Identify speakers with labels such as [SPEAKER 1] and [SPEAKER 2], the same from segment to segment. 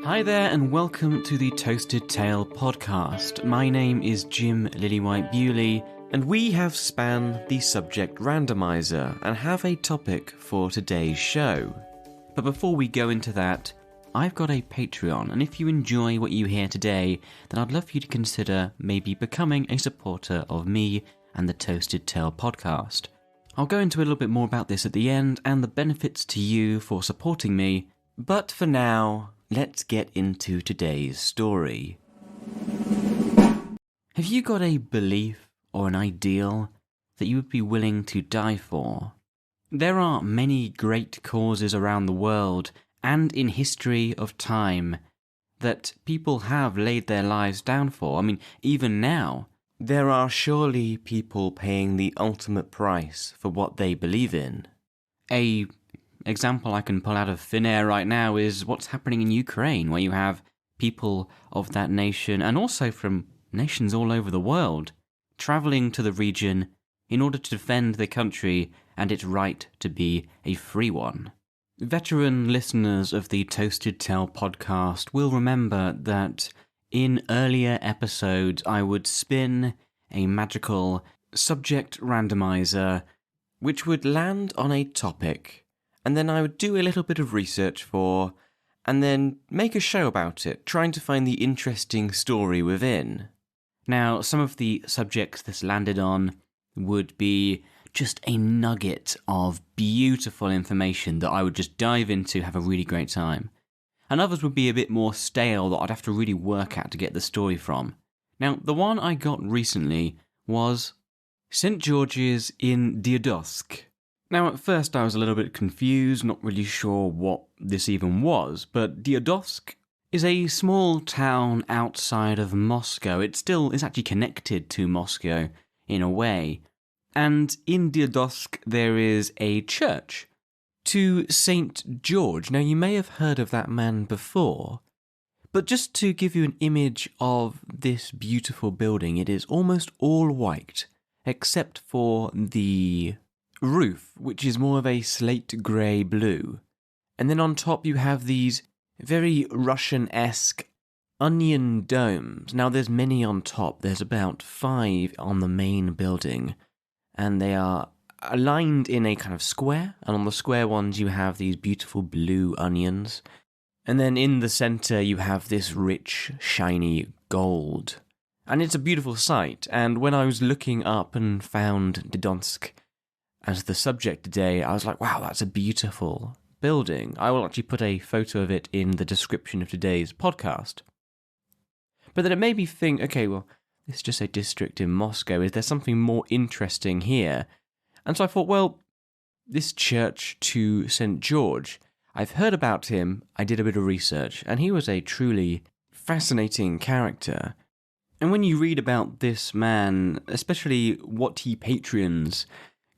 [SPEAKER 1] Hi there and welcome to the Toasted Tale podcast. My name is Jim Lillywhite Bewley and we have spanned the subject randomizer and have a topic for today's show. But before we go into that, I've got a Patreon, and if you enjoy what you hear today, then I'd love for you to consider maybe becoming a supporter of me and the Toasted Tale podcast. I'll go into a little bit more about this at the end and the benefits to you for supporting me, but for now, let's get into today's story. Have you got a belief or an ideal that you would be willing to die for? There are many great causes around the world and in history of time that people have laid their lives down for. I mean, even now, there are surely people paying the ultimate price for what they believe in. A example I can pull out of thin air right now is what's happening in Ukraine, where you have people of that nation, and also from nations all over the world, travelling to the region in order to defend the country and its right to be a free one. Veteran listeners of the Toasted Tale podcast will remember that in earlier episodes I would spin a magical subject randomizer which would land on a topic, and then I would do a little bit of research for, and then make a show about it, trying to find the interesting story within. Now, some of the subjects this landed on would be just a nugget of beautiful information that I would just dive into, have a really great time. And others would be a bit more stale that I'd have to really work at to get the story from. Now, the one I got recently was St. George's in Diodosк. Now, at first I was a little bit confused, not really sure what this even was, but Diodosк is a small town outside of Moscow. It's actually connected to Moscow in a way. And in Diodosк there is a church to St. George. Now, you may have heard of that man before, but just to give you an image of this beautiful building, it is almost all white, except for the roof, which is more of a slate grey blue. And then on top you have these very Russian-esque onion domes. Now, there's many on top. There's about 5 on the main building, and they are aligned in a kind of square, and on the square ones you have these beautiful blue onions. And then in the centre you have this rich, shiny gold. And it's a beautiful sight, and when I was looking up and found Diodosк as the subject today, I was like, wow, that's a beautiful building. I will actually put a photo of it in the description of today's podcast. But then it made me think, okay, well, this is just a district in Moscow. Is there something more interesting here? And so I thought, well, this church to St. George, I've heard about him, I did a bit of research, and he was a truly fascinating character. And when you read about this man, especially what he patrons,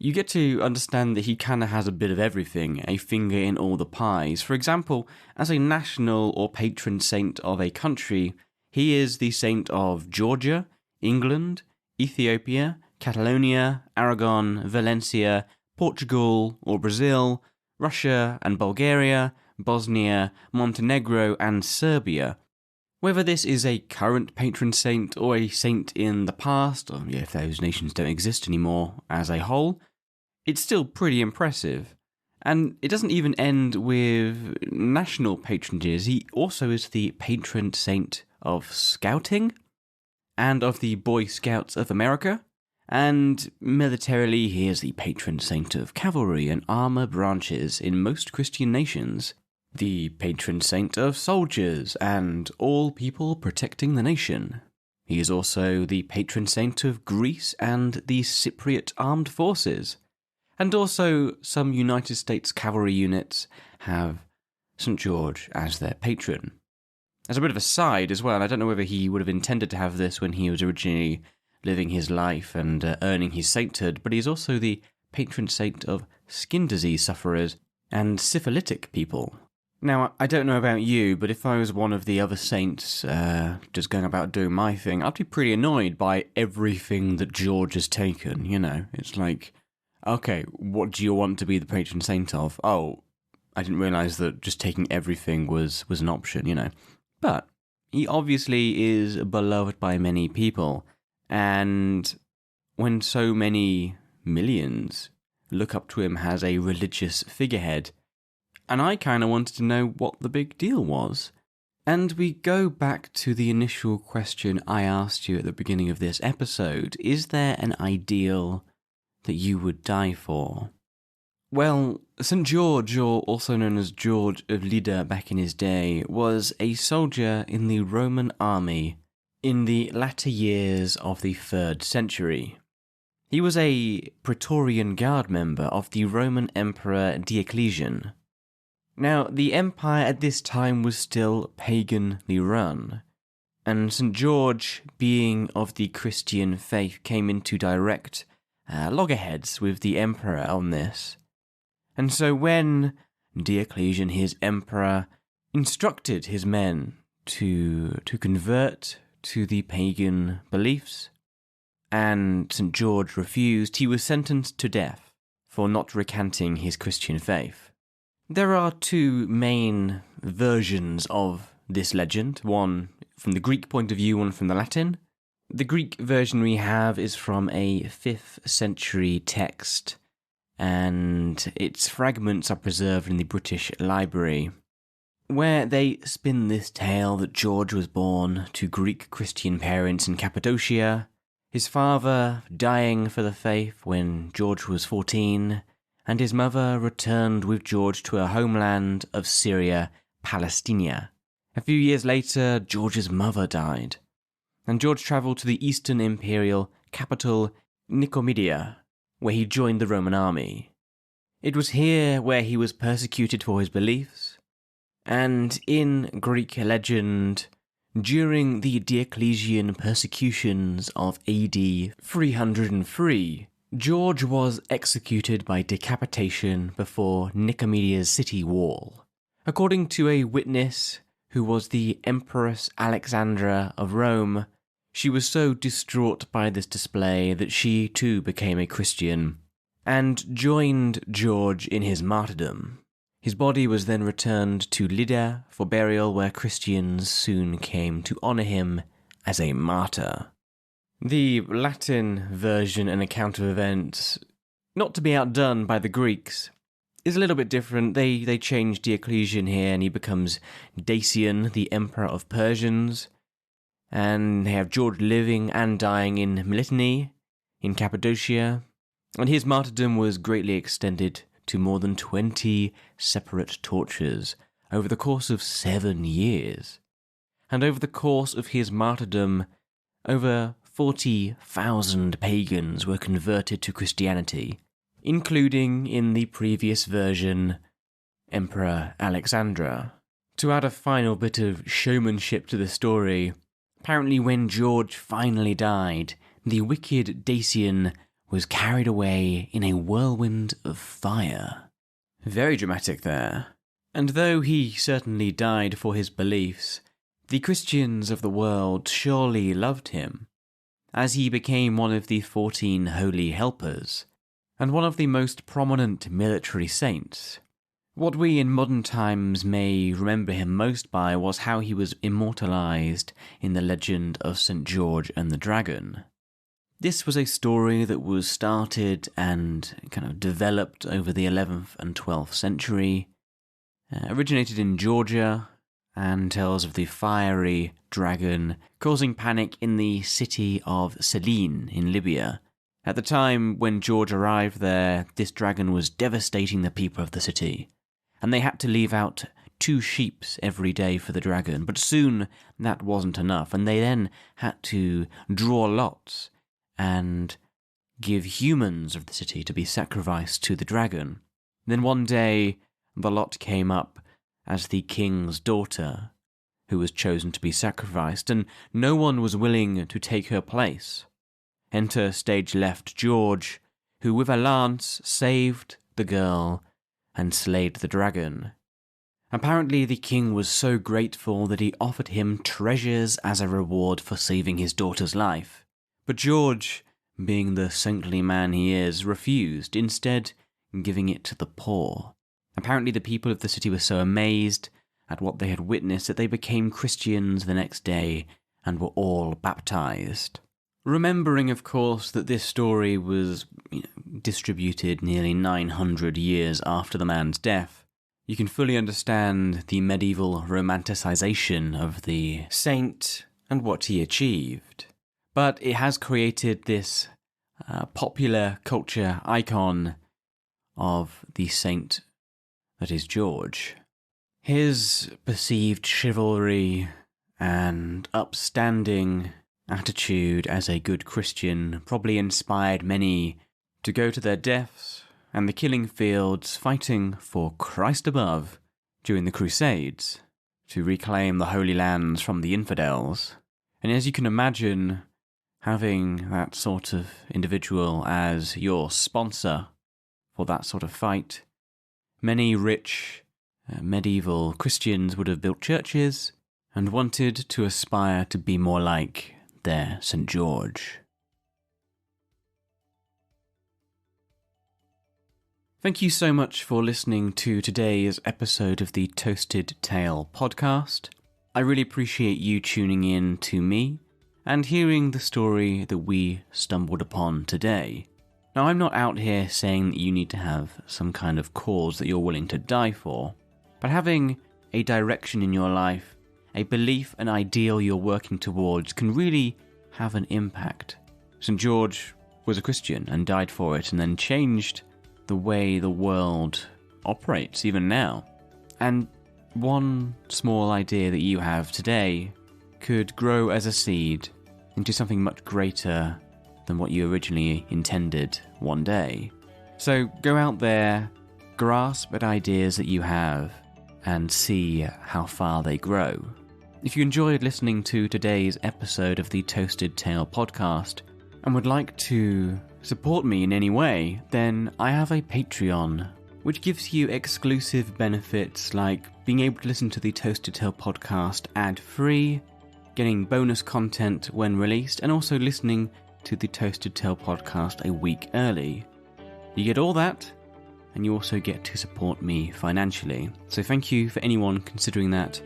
[SPEAKER 1] you get to understand that he kind of has a bit of everything, a finger in all the pies. For example, as a national or patron saint of a country, he is the saint of Georgia, England, Ethiopia, Catalonia, Aragon, Valencia, Portugal or Brazil, Russia and Bulgaria, Bosnia, Montenegro and Serbia. Whether this is a current patron saint or a saint in the past, or if those nations don't exist anymore as a whole, it's still pretty impressive. And it doesn't even end with national patronages. He also is the patron saint of scouting and of the Boy Scouts of America. And militarily, he is the patron saint of cavalry and armour branches in most Christian nations, the patron saint of soldiers and all people protecting the nation. He is also the patron saint of Greece and the Cypriot armed forces. And also, some United States cavalry units have St. George as their patron. As a bit of a side as well, I don't know whether he would have intended to have this when he was originally living his life and earning his sainthood, but he's also the patron saint of skin disease sufferers and syphilitic people. Now, I don't know about you, but if I was one of the other saints just going about doing my thing, I'd be pretty annoyed by everything that George has taken, you know. It's like, okay, what do you want to be the patron saint of? Oh, I didn't realise that just taking everything was an option, you know. But he obviously is beloved by many people, and when so many millions look up to him as a religious figurehead, and I kind of wanted to know what the big deal was. And we go back to the initial question I asked you at the beginning of this episode. Is there an ideal that you would die for? Well, St. George, or also known as George of Lydda back in his day, was a soldier in the Roman army in the latter years of the 3rd century. He was a Praetorian Guard member of the Roman Emperor Diocletian. Now, the empire at this time was still paganly run, and St. George, being of the Christian faith, came into direct loggerheads with the emperor on this. And so when Diocletian, his emperor, instructed his men to convert to the pagan beliefs, and St. George refused, he was sentenced to death for not recanting his Christian faith. There are 2 main versions of this legend, one from the Greek point of view, one from the Latin. The Greek version we have is from a 5th century text, and its fragments are preserved in the British Library, where they spin this tale that George was born to Greek Christian parents in Cappadocia, his father dying for the faith when George was 14, and his mother returned with George to her homeland of Syria, Palestina. A few years later, George's mother died, and George travelled to the Eastern Imperial capital, Nicomedia, where he joined the Roman army. It was here where he was persecuted for his beliefs, and in Greek legend, during the Diocletian persecutions of AD 303, George was executed by decapitation before Nicomedia's city wall. According to a witness, who was the Empress Alexandra of Rome, she was so distraught by this display that she too became a Christian, and joined George in his martyrdom. His body was then returned to Lydda for burial, where Christians soon came to honour him as a martyr. The Latin version and account of events, not to be outdone by the Greeks, is a little bit different. They change Diocletian here and he becomes Dacian, the Emperor of Persians. And they have George living and dying in Milytene, in Cappadocia. And his martyrdom was greatly extended to more than 20 separate tortures over the course of 7 years. And over the course of his martyrdom, over 40,000 pagans were converted to Christianity, including, in the previous version, Emperor Alexandra. To add a final bit of showmanship to the story, apparently when George finally died, the wicked Dacian was carried away in a whirlwind of fire. Very dramatic there. And though he certainly died for his beliefs, the Christians of the world surely loved him, as he became one of the 14 holy helpers, and one of the most prominent military saints. What we in modern times may remember him most by was how he was immortalized in the legend of St. George and the Dragon. This was a story that was started and kind of developed over the 11th and 12th century, originated in Georgia, and tells of the fiery dragon causing panic in the city of Selene in Libya. At the time when George arrived there, this dragon was devastating the people of the city, and they had to leave out 2 sheep every day for the dragon, but soon that wasn't enough, and they then had to draw lots and give humans of the city to be sacrificed to the dragon. Then one day, the lot came up as the king's daughter, who was chosen to be sacrificed, and no one was willing to take her place. Enter stage left George, who with a lance saved the girl and slayed the dragon. Apparently the king was so grateful that he offered him treasures as a reward for saving his daughter's life. But George, being the saintly man he is, refused, instead giving it to the poor. Apparently the people of the city were so amazed at what they had witnessed that they became Christians the next day and were all baptized. Remembering, of course, that this story was distributed nearly 900 years after the man's death, you can fully understand the medieval romanticization of the saint and what he achieved. But it has created this popular culture icon of the saint that is George. His perceived chivalry and upstanding attitude as a good Christian probably inspired many to go to their deaths and the killing fields fighting for Christ above during the Crusades to reclaim the Holy Lands from the infidels. And as you can imagine, having that sort of individual as your sponsor for that sort of fight, many rich medieval Christians would have built churches and wanted to aspire to be more like their St. George. Thank you so much for listening to today's episode of the Toasted Tale podcast. I really appreciate you tuning in to me and hearing the story that we stumbled upon today. Now, I'm not out here saying that you need to have some kind of cause that you're willing to die for, but having a direction in your life, a belief, an ideal you're working towards can really have an impact. St. George was a Christian and died for it and then changed the way the world operates even now. And one small idea that you have today could grow as a seed into something much greater than what you originally intended one day. So go out there, grasp at ideas that you have, and see how far they grow. If you enjoyed listening to today's episode of the Toasted Tale podcast and would like to support me in any way, then I have a Patreon, which gives you exclusive benefits like being able to listen to the Toasted Tale podcast ad-free, getting bonus content when released, and also listening to the Toasted Tale podcast a week early. You get all that, and you also get to support me financially. So thank you for anyone considering that,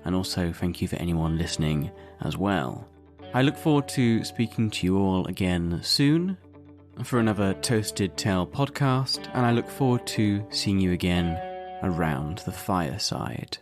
[SPEAKER 1] and also thank you for anyone listening as well. I look forward to speaking to you all again soon for another Toasted Tale podcast, and I look forward to seeing you again around the fireside.